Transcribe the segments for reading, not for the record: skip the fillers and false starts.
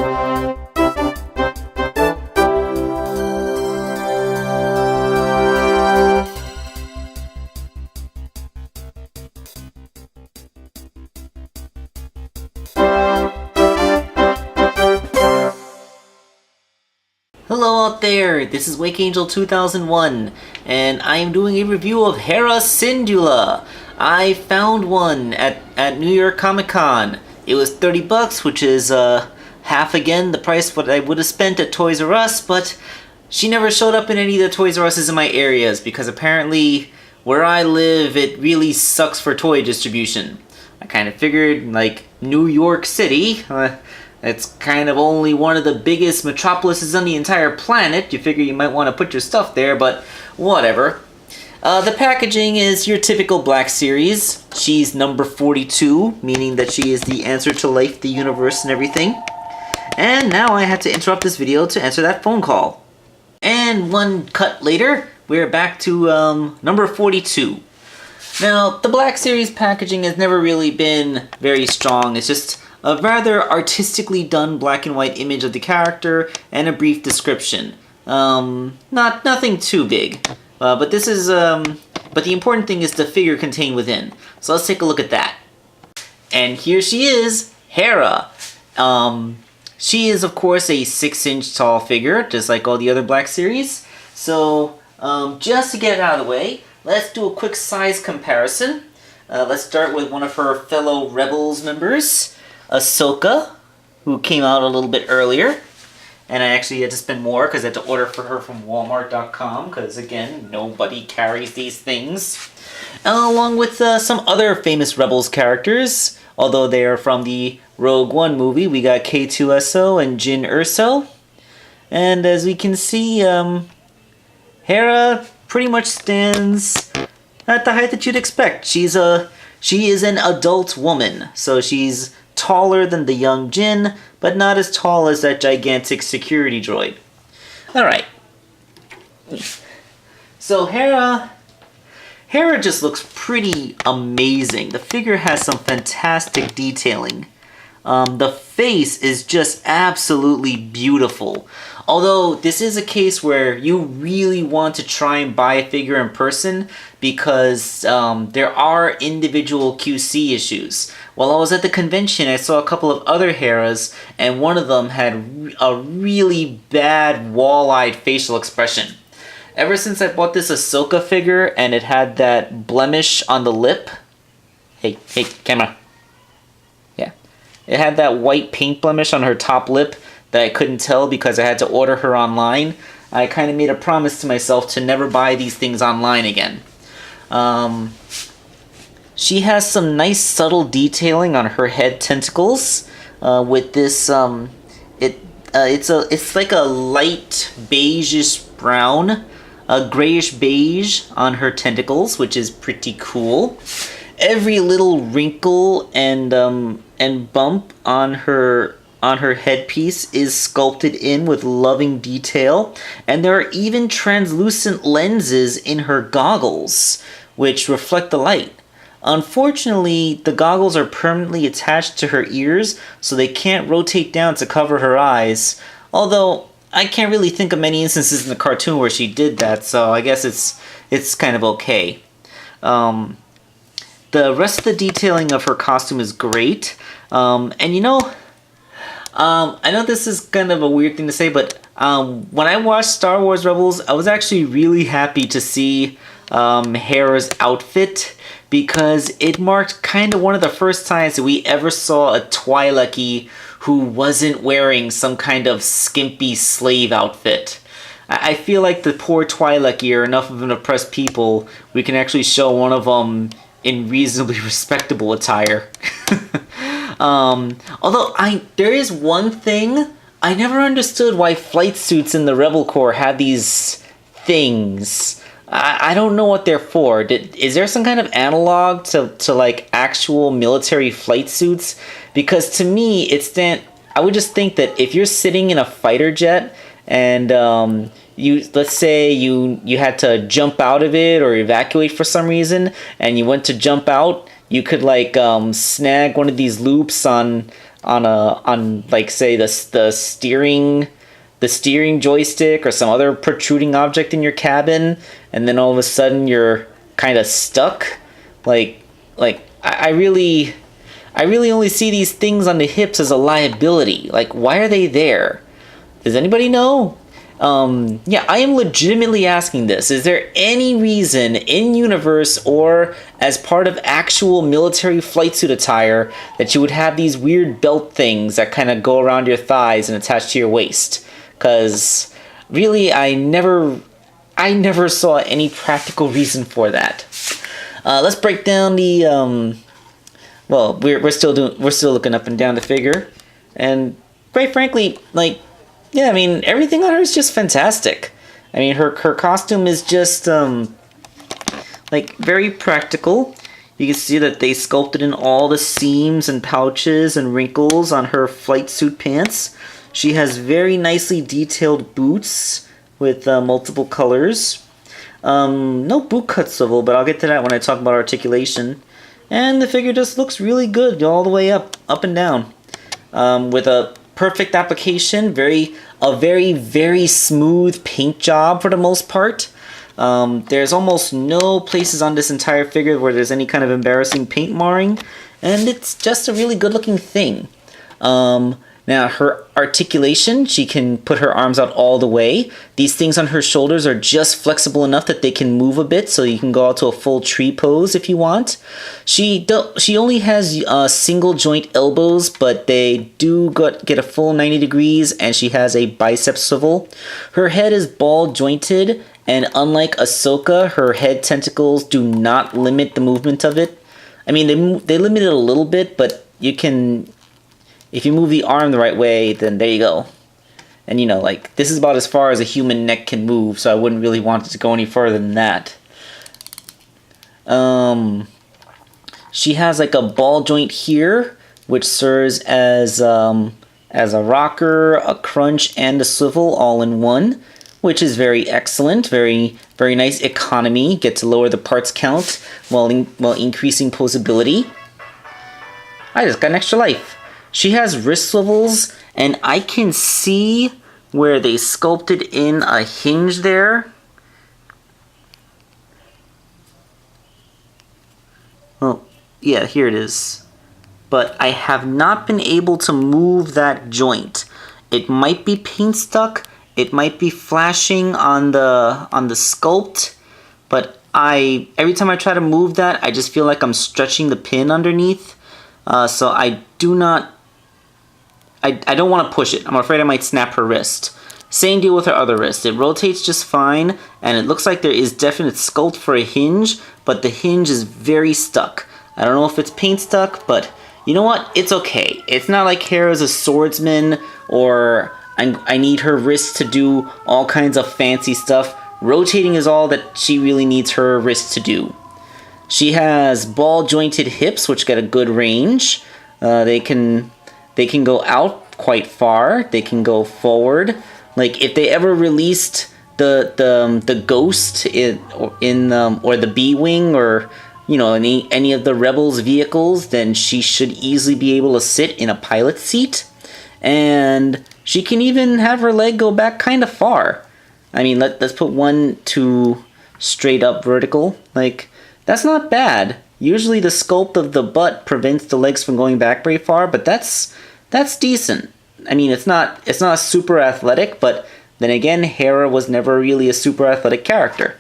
Hello out there, this is Wakeangel2K1, and I am doing a review of Hera Syndulla. I found one at New York Comic Con. It was 30 bucks, which is half again the price what I would have spent at Toys R Us, but she never showed up in any of the Toys R Us's in my areas, because apparently where I live it really sucks for toy distribution. I kind of figured, like, New York City, it's kind of only one of the biggest metropolises on the entire planet. You figure you might want to put your stuff there, but whatever. The packaging is your typical Black Series. She's number 42, meaning that she is the answer to life, the universe, and everything. And now I had to interrupt this video to answer that phone call. And one cut later, we're back to number 42. Now, the Black Series packaging has never really been very strong. It's just a rather artistically done black and white image of the character and a brief description. Nothing too big, but this is but the important thing is the figure contained within. So let's take a look at that. And here she is, Hera. She is of course a 6-inch tall figure, just like all the other Black Series. So just to get it out of the way, let's do a quick size comparison. Let's start with one of her fellow Rebels members, Ahsoka, who came out a little bit earlier, and I actually had to spend more because I had to order for her from Walmart.com because, again, nobody carries these things. Along with some other famous Rebels characters, although they are from the Rogue One movie. We got K2SO and Jyn Erso, and as we can see, Hera pretty much stands at the height that you'd expect. She is an adult woman, so she's taller than the young Jyn, but not as tall as that gigantic security droid. Alright. So Hera just looks pretty amazing. The figure has some fantastic detailing. The face is just absolutely beautiful. Although this is a case where you really want to try and buy a figure in person because there are individual QC issues. While I was at the convention, I saw a couple of other Heras, and one of them had a really bad wall-eyed facial expression. Ever since I bought this Ahsoka figure and it had that blemish on the lip... Hey, camera. Yeah. It had that white paint blemish on her top lip that I couldn't tell because I had to order her online. I kind of made a promise to myself to never buy these things online again. She has some nice subtle detailing on her head tentacles with this, it's like a light beige-ish brown, a grayish beige on her tentacles, which is pretty cool. Every little wrinkle and bump on her headpiece is sculpted in with loving detail, and there are even translucent lenses in her goggles, which reflect the light. Unfortunately, the goggles are permanently attached to her ears, so they can't rotate down to cover her eyes, although I can't really think of many instances in the cartoon where she did that, so I guess it's kind of okay. The rest of the detailing of her costume is great, and you know, I know this is kind of a weird thing to say, but when I watched Star Wars Rebels, I was actually really happy to see Hera's outfit, because it marked kind of one of the first times that we ever saw a Twi'lek who wasn't wearing some kind of skimpy slave outfit. I feel like the poor Twi'lek are enough of an oppressed people, we can actually show one of them in reasonably respectable attire. Although there is one thing, I never understood why flight suits in the Rebel Corps had these things. I don't know what they're for. Is there some kind of analog to like actual military flight suits? Because to me, I would just think that if you're sitting in a fighter jet and let's say you had to jump out of it or evacuate for some reason, and you went to jump out, you could like snag one of these loops on on like say the steering joystick or some other protruding object in your cabin, and then all of a sudden you're kind of stuck. I really only see these things on the hips as a liability. Like, why are they there? Does anybody know? Yeah, I am legitimately asking this. Is there any reason in universe or as part of actual military flight suit attire that you would have these weird belt things that kind of go around your thighs and attach to your waist? Because really, I never saw any practical reason for that. Let's break down the well, we're still looking up and down the figure, and quite frankly, like, yeah, I mean, everything on her is just fantastic. I mean, her costume is just like very practical. You can see that they sculpted in all the seams and pouches and wrinkles on her flight suit pants. She has very nicely detailed boots with multiple colors. No boot cut swivel, but I'll get to that when I talk about articulation. And the figure just looks really good all the way up and down. With a perfect application, a very smooth paint job for the most part. There's almost no places on this entire figure where there's any kind of embarrassing paint marring, and it's just a really good looking thing. Now, her articulation, she can put her arms out all the way. These things on her shoulders are just flexible enough that they can move a bit, so you can go out to a full tree pose if you want. She only has single joint elbows, but they do get a full 90 degrees, and she has a bicep swivel. Her head is ball jointed, and unlike Ahsoka, her head tentacles do not limit the movement of it. I mean, they limit it a little bit, but you can... If you move the arm the right way, then there you go. And you know, like, this is about as far as a human neck can move, so I wouldn't really want it to go any further than that. She has like a ball joint here, which serves as a rocker, a crunch, and a swivel all in one, which is very excellent, very nice economy. Get to lower the parts count while increasing posability. I just got an extra life. She has wrist swivels, and I can see where they sculpted in a hinge there. Well, yeah, here it is. But I have not been able to move that joint. It might be paint stuck, it might be flashing on the sculpt, but every time I try to move that, I just feel like I'm stretching the pin underneath. So I don't want to push it. I'm afraid I might snap her wrist. Same deal with her other wrist. It rotates just fine, and it looks like there is definite sculpt for a hinge, but the hinge is very stuck. I don't know if it's paint stuck, but you know what? It's okay. It's not like Hera's a swordsman, or I need her wrist to do all kinds of fancy stuff. Rotating is all that she really needs her wrist to do. She has ball-jointed hips, which get a good range. They can go out quite far. They can go forward. Like, if they ever released the Ghost or the B-Wing, or you know, any of the Rebels vehicles, then she should easily be able to sit in a pilot seat, and she can even have her leg go back kind of far. I mean, let's put 1 to straight up vertical. Like, that's not bad. Usually the sculpt of the butt prevents the legs from going back very far, but that's decent. I mean, it's not super athletic, but then again, Hera was never really a super athletic character.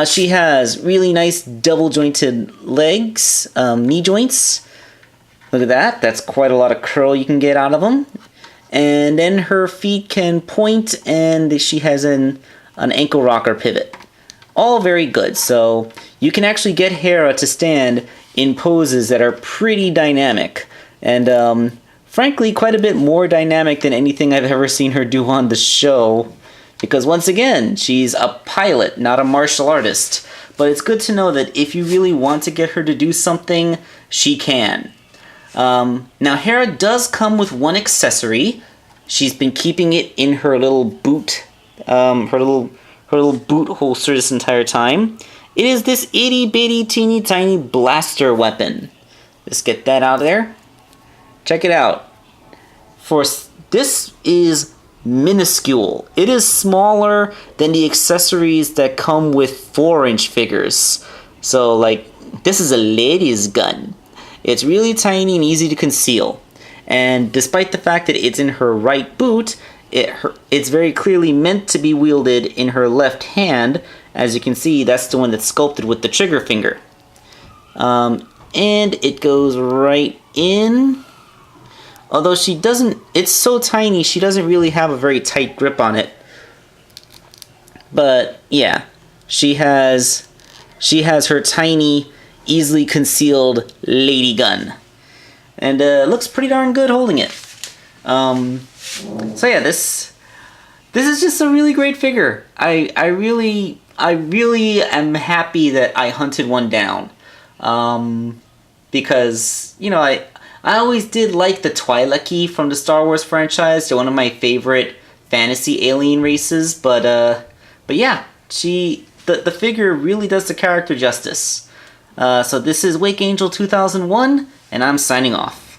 She has really nice double-jointed legs, knee joints. Look at that. That's quite a lot of curl you can get out of them. And then her feet can point, and she has an ankle rocker pivot. All very good. So you can actually get Hera to stand in poses that are pretty dynamic. And frankly, quite a bit more dynamic than anything I've ever seen her do on the show. Because once again, she's a pilot, not a martial artist. But it's good to know that if you really want to get her to do something, she can. Now, Hera does come with one accessory. She's been keeping it in her little boot, her little boot holster this entire time. It is this itty bitty teeny tiny blaster weapon. Let's get that out there. check it out. This is minuscule. It is smaller than the accessories that come with 4-inch figures. So like, this is a lady's gun. It's really tiny and easy to conceal. And despite the fact that it's in her right boot, it's very clearly meant to be wielded in her left hand. As you can see, that's the one that's sculpted with the trigger finger. And it goes right in. Although she doesn't, it's so tiny, she doesn't really have a very tight grip on it. But yeah, she has her tiny, easily concealed lady gun. And looks pretty darn good holding it. So yeah, this is just a really great figure. I really am happy that I hunted one down. Because, you know, I always did like the Twi'lek from the Star Wars franchise. They're one of my favorite fantasy alien races. But yeah, the figure really does the character justice. So this is Wakeangel 2001, and I'm signing off.